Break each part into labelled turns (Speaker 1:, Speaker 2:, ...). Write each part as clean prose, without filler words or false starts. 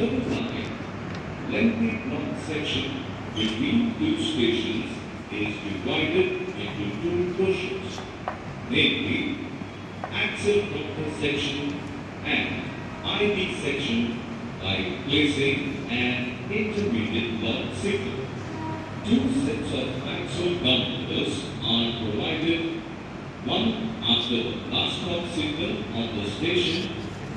Speaker 1: Number 5. Lengthy cross section between two stations is divided into two portions, namely axle counter section and IB section by placing an intermediate lock signal. Two sets of axle counters are provided, one after the last stop signal on the station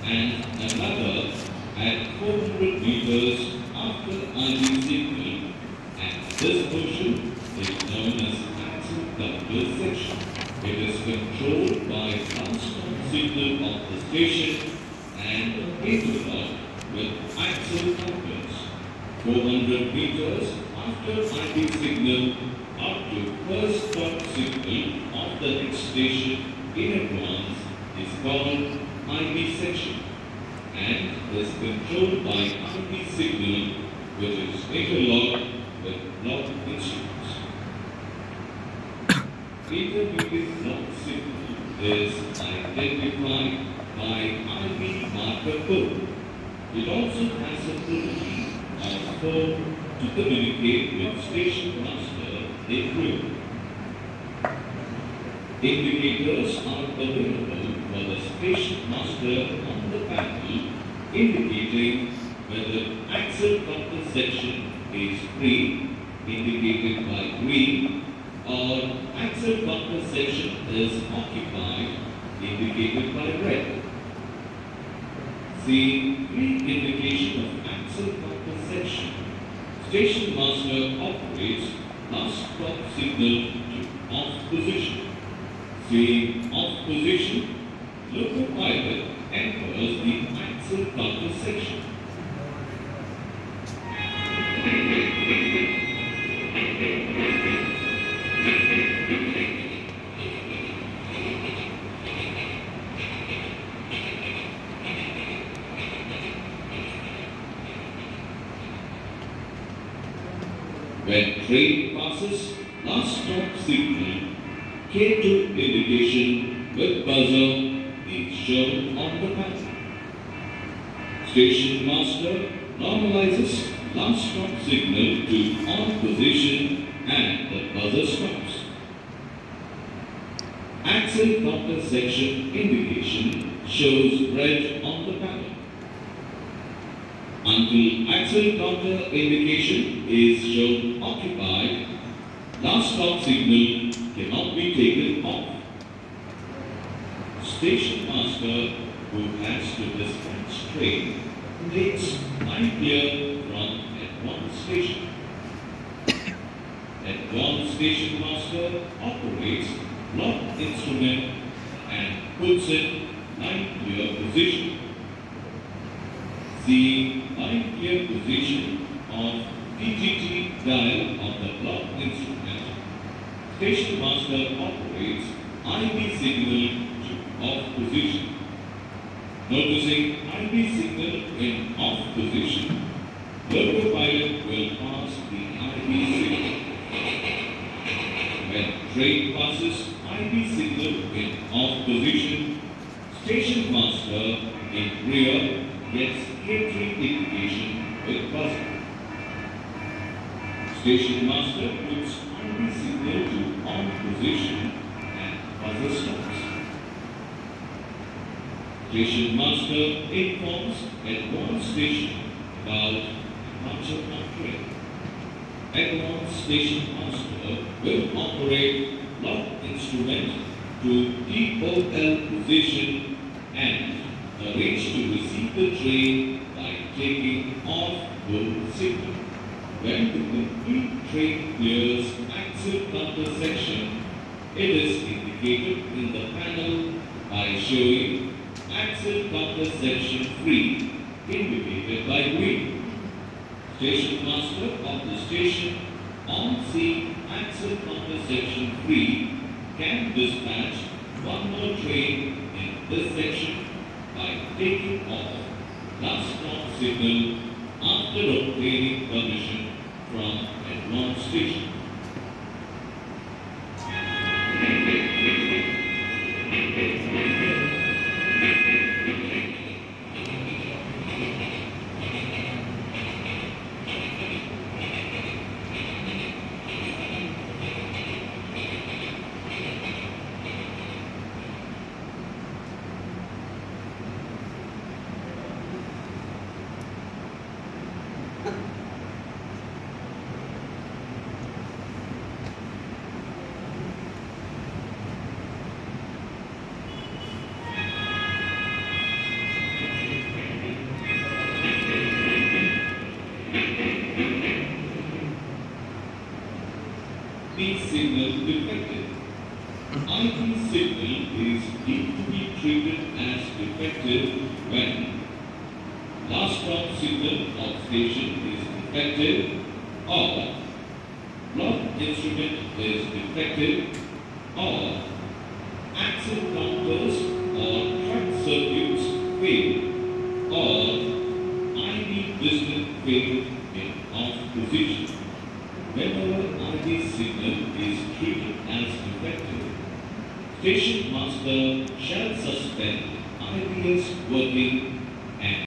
Speaker 1: and another at 400 meters after IB signal, and this portion is known as axle counter section. It is controlled by last stop signal of the station and interlocked with axle counters. 400 meters after IB signal up to first stop signal of the next station in advance is called IB section and is controlled by IB signal, which is interlocked with lock instruments. Intermediate lock signal is identified by IB marker code. It also has a property of phone to communicate with station master in real. Indicators are available for the station master on the panel, indicating whether axle counter section is free, indicated by green, or axle counter section is occupied, indicated by red. The free indication of axle counter section, station master operates last stop signal to off position. Seeing off position, loco pilot enters the axle counter section. When train passes last stop signal, K2 indication with buzzer is shown on the panel. Station master normalizes last stop signal to on position and the buzzer stops. Axle counter section indication shows red on the panel. Until axle counter indication is shown occupied, last stop signal cannot be taken off. Station master who has to dispatch train takes line clear from advanced station. Advanced station master operates lock instrument and puts in line clear position. The line clear position of TGT dial of the clock instrument, station master operates IB signal to off position. Noticing IB signal in off position, loco pilot will pass the IB signal. When train passes IB signal in off position, station master in rear gets K3 indication with buzzer. Station master puts IB signal to on position and buzzer stops. Station master informs advanced station about departure of train. Advanced station master will operate lock instrument to DOL position and arrange to receive the train by taking off go signal. When the complete train clears axle counter section, it is indicated in the panel by showing axle counter section free, indicated by green. Station master of the station on seeing axle counter section free can dispatch one more train in this section by taking off last stop signal after obtaining permission from advanced station. defective. IV signal is deemed to be treated as defective when last stop signal of station is defective or block instrument is defective or axle counters or track circuits fail or IV piston fail in off position. Whenever IV signal is treated as defective, station master shall suspend IVS working and